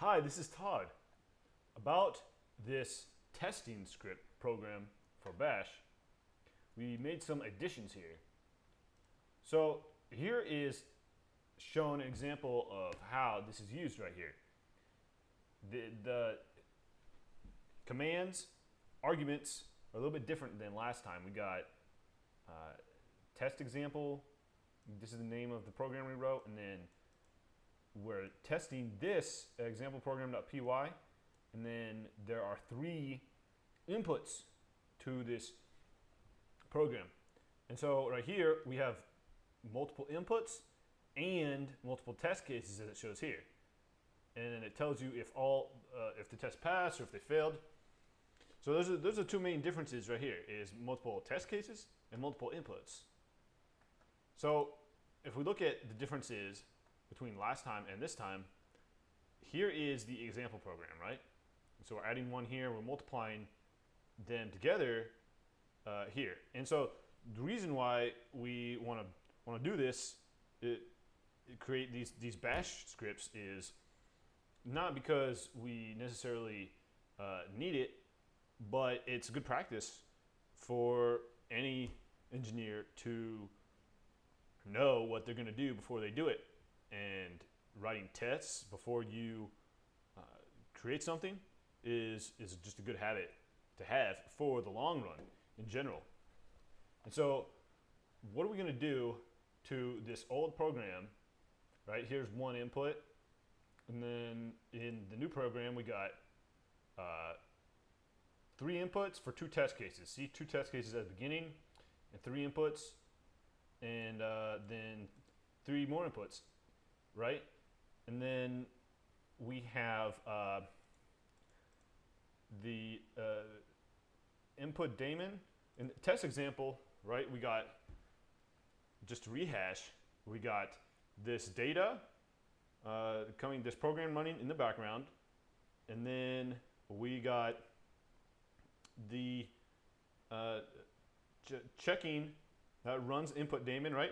Hi, this is Todd. About this testing script program for Bash, we made some additions here. So here is shown an example of how this is used right here. The commands, arguments are a little bit different than last time. We got test example. This is the name of the program we wrote, and then we're testing this example program.py, and then there are 3 inputs to this program. And so right here we have multiple inputs and multiple test cases as it shows here, and then it tells you if the test passed or if they failed. So those are 2 main differences right here: is multiple test cases and multiple inputs. So if we look at the differences between last time and this time, here is the example program, right? So we're adding 1 here, we're multiplying them together here. And so the reason why we want to do this, create these bash scripts, is not because we necessarily need it, but it's good practice for any engineer to know what they're going to do before they do it. And writing tests before you create something is just a good habit to have for the long run in general. And so what are we going to do to this old program? Right, here's 1 input, and then in the new program we got 3 inputs for 2 test cases. See, 2 test cases at the beginning and 3 inputs, and then 3 more inputs, right? And then we have the input daemon. In the test example, right, we got, just to rehash, we got this data this program running in the background, and then we got the checking that runs input daemon, right,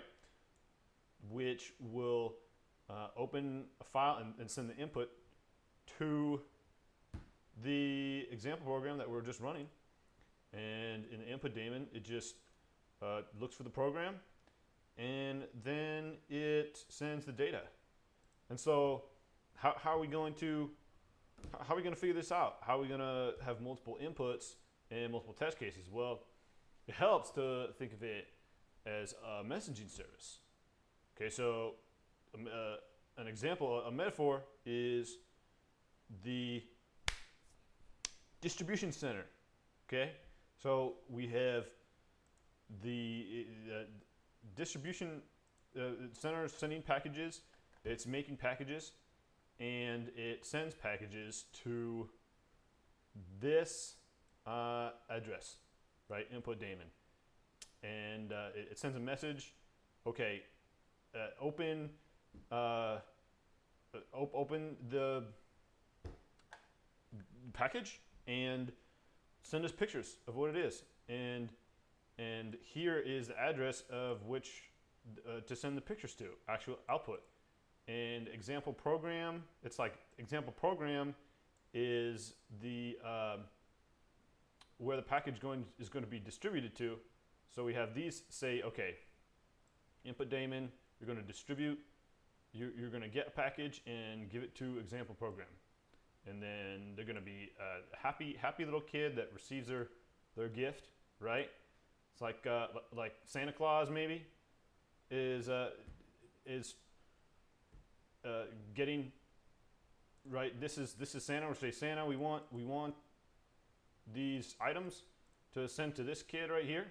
which will open a file and send the input to the example program that we're just running. And in the input daemon, it just looks for the program, and then it sends the data. And so how are we going to figure this out? How are we going to have multiple inputs and multiple test cases? Well, it helps to think of it as a messaging service. Okay, so an example, a metaphor, is the distribution center. Okay, so we have the distribution center sending packages. It's making packages, and it sends packages to this address, right? Input daemon, and it sends a message. Okay, open the package and send us pictures of what it is, and here is the address of which to send the pictures to, actual output. And example program, it's like example program is the where the package is going to be distributed to. So we have these say, okay, input daemon, you're going to distribute, you're going to get a package and give it to example program, and then they're going to be a happy little kid that receives their gift, right? It's like Santa Claus maybe is getting, right. This is Santa. We'll say, Santa, we want these items to send to this kid right here,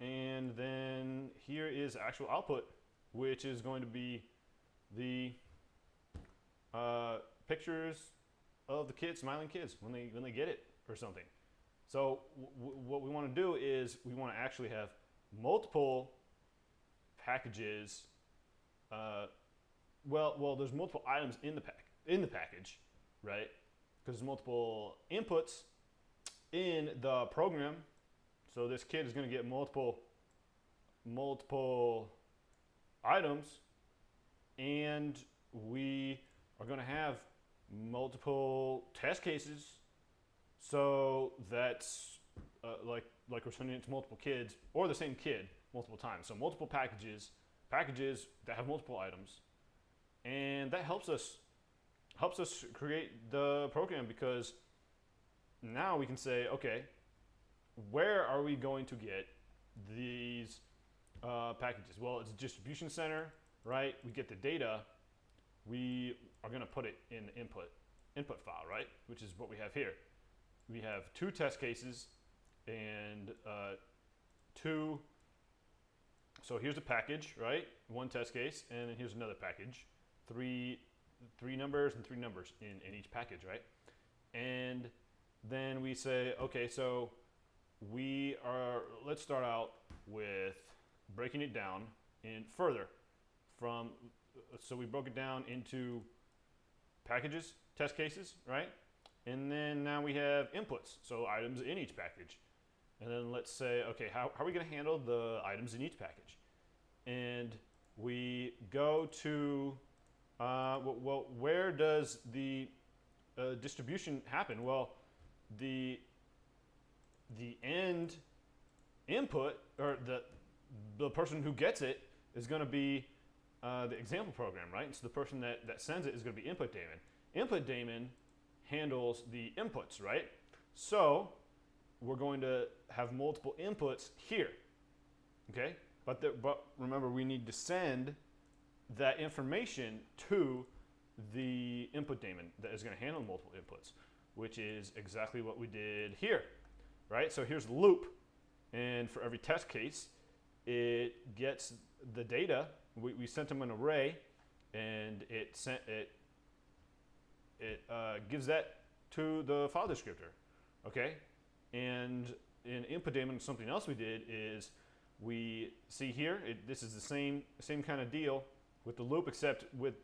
and then here is actual output, which is going to be the pictures of the kids, smiling kids, when they get it or something. So what we want to do is we want to actually have multiple packages. Well, there's multiple items in the package, right? Because there's multiple inputs in the program. So this kid is going to get multiple items, and we are going to have multiple test cases. So that's like we're sending it to multiple kids or the same kid multiple times. So multiple packages that have multiple items, and that helps us create the program, because now we can say, okay, where are we going to get these packages? Well, it's a distribution center, right? We get the data. We are going to put it in the input file, right? Which is what we have here. We have 2 test cases and 2. So here's a package, right? 1 test case, and then here's another package. 3 numbers and 3 numbers in each package, right? And then we say, okay, so let's start out with breaking it down in further from, so we broke it down into packages, test cases, right? And then now we have inputs, so items in each package. And then let's say, okay, how are we going to handle the items in each package? And we go to, well, where does the distribution happen? Well, the end input, or the person who gets it, is going to be the example program, right? So the person that sends it is going to be input daemon. Input daemon handles the inputs, right? So we're going to have multiple inputs here, okay? But remember, we need to send that information to the input daemon that is going to handle multiple inputs, which is exactly what we did here, right? So here's the loop, and for every test case, it gets the data. We sent them an array, and it gives that to the file descriptor, okay? And in input daemon, something else we did is we see here, this is the same kind of deal with the loop, except with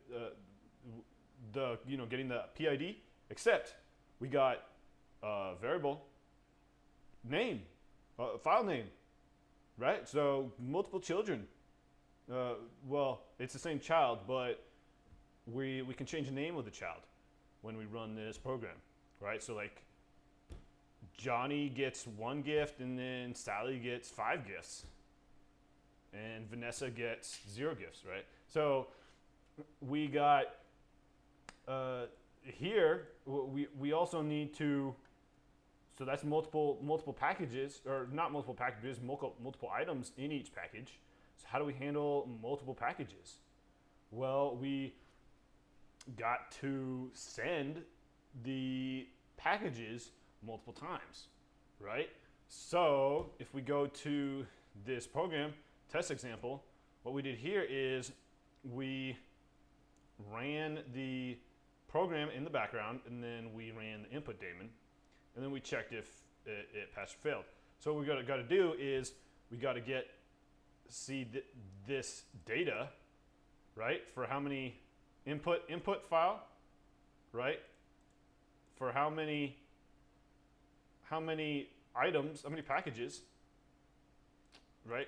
getting the PID, except we got variable name, file name, right? So multiple children. Well, it's the same child, but we can change the name of the child when we run this program, right? So like Johnny gets 1 gift, and then Sally gets 5 gifts, and Vanessa gets 0 gifts, right? So we got here, we also need to, so that's multiple packages, or not multiple packages, multiple items in each package. So how do we handle multiple packages? Well, we got to send the packages multiple times, right? So if we go to this program, test example, what we did here is we ran the program in the background, and then we ran the input daemon, and then we checked if it passed or failed. So what we got to do is we got to see this data, right? For how many input file, right? For how many items, how many packages, right?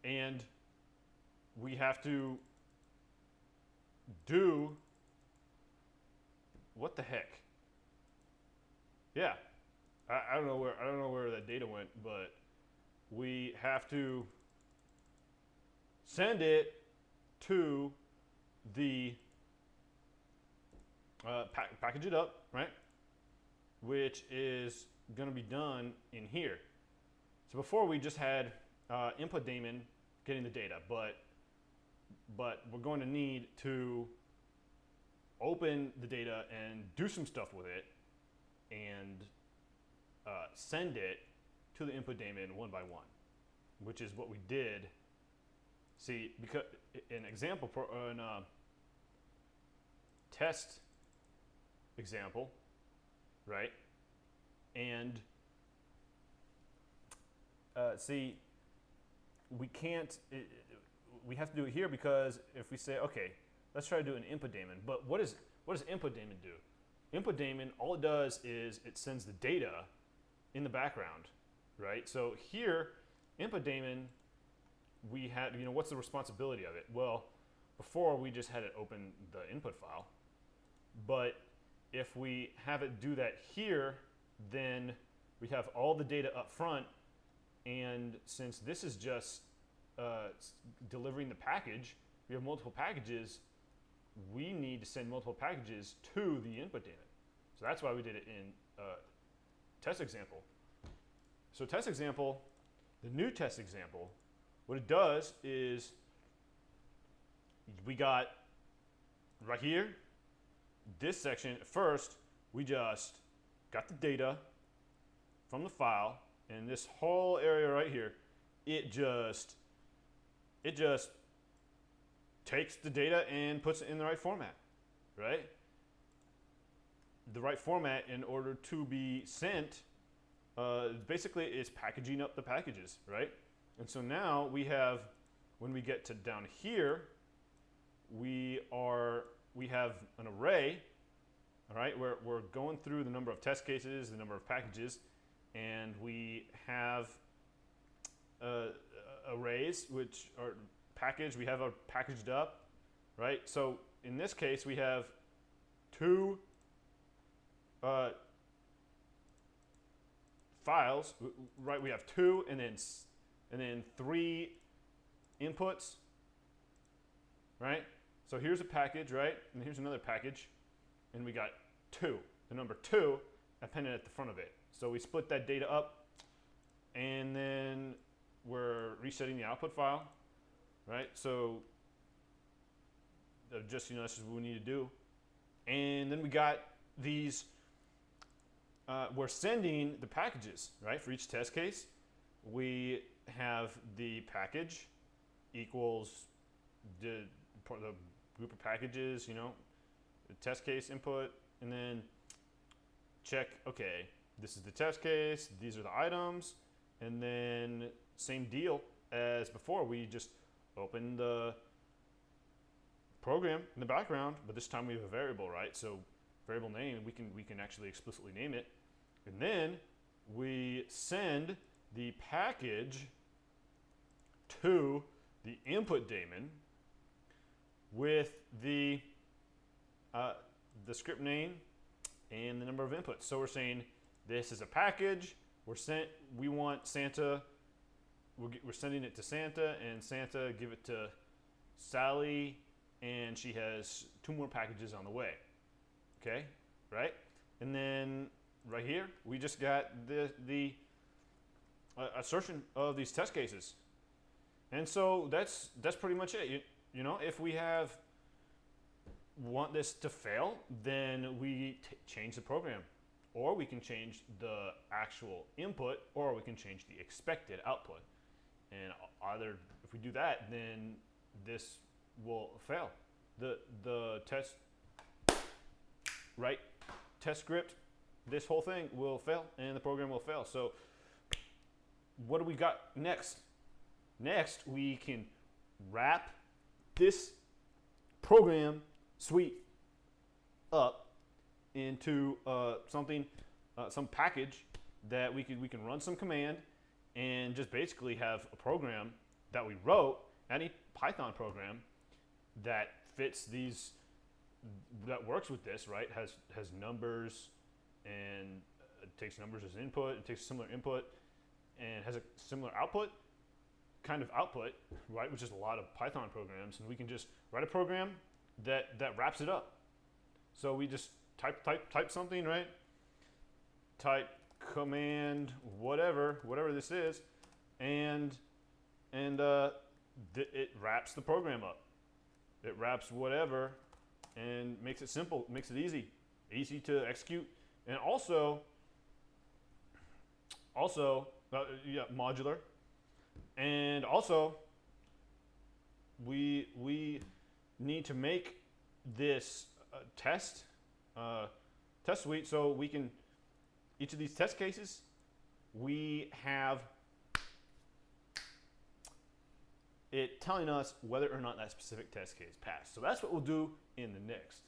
And we have to do, what the heck? Yeah, I don't know where that data went, but we have to send it to the package it up, right? Which is going to be done in here. So before we just had input daemon getting the data, but we're going to need to open the data and do some stuff with it, and send it to the input daemon one by one, which is what we did. See, because an example, an test example, right? And see, we can't, we have to do it here, because if we say, okay, let's try to do an input daemon, but what does input daemon do? Input daemon, all it does is it sends the data in the background, right? So here, input daemon, we had, what's the responsibility of it? Well, before we just had it open the input file, but if we have it do that here, then we have all the data up front, and since this is just delivering the package, we have multiple packages, we need to send multiple packages to the input daemon. So that's why we did it in test example. So test example, the new test example, what it does is we got right here, this section, first, we just got the data from the file, and this whole area right here, it just takes the data and puts it in the right format, right? The right format in order to be sent, basically is packaging up the packages, right? And so now we have, when we get to down here, we have an array, all right, where we're going through the number of test cases, the number of packages, and we have arrays which are packaged. We have a packaged up, right? So in this case, we have two files, right? We have two and then three inputs, right? So here's a package, right? And here's another package, and we got two, the number 2 appended at the front of it. So we split that data up, and then we're resetting the output file, right? So just, this is what we need to do. And then we got these, we're sending the packages, right? For each test case, we have the package equals the group of packages, the test case input, and then check, okay, this is the test case, these are the items, and then same deal as before. We just open the program in the background, but this time we have a variable, right? So variable name, we can actually explicitly name it, and then we send the package to the input daemon with the script name and the number of inputs. So we're saying this is a package. We want Santa. We're sending it to Santa, and Santa give it to Sally, and she has 2 more packages on the way. Okay, right? And then right here, we just got the assertion of these test cases, and so that's pretty much it. If we want this to fail, then we change the program, or we can change the actual input, or we can change the expected output. And either if we do that, then this will fail. The test, right? Test script, this whole thing will fail, and the program will fail. So what do we got next? Next, we can wrap this program suite up into some package that we can run some command and just basically have a program that we wrote, any Python program that fits these, that works with this, right? Has numbers, and it takes numbers as input, it takes a similar input, and has a similar output, right? Which is a lot of Python programs, and we can just write a program that wraps it up. So we just type something, right? Type command whatever this is, and it wraps the program up. It wraps whatever and makes it simple, makes it easy to execute, and also modular. And also, we need to make this test suite so we can, each of these test cases, we have it telling us whether or not that specific test case passed. So that's what we'll do in the next.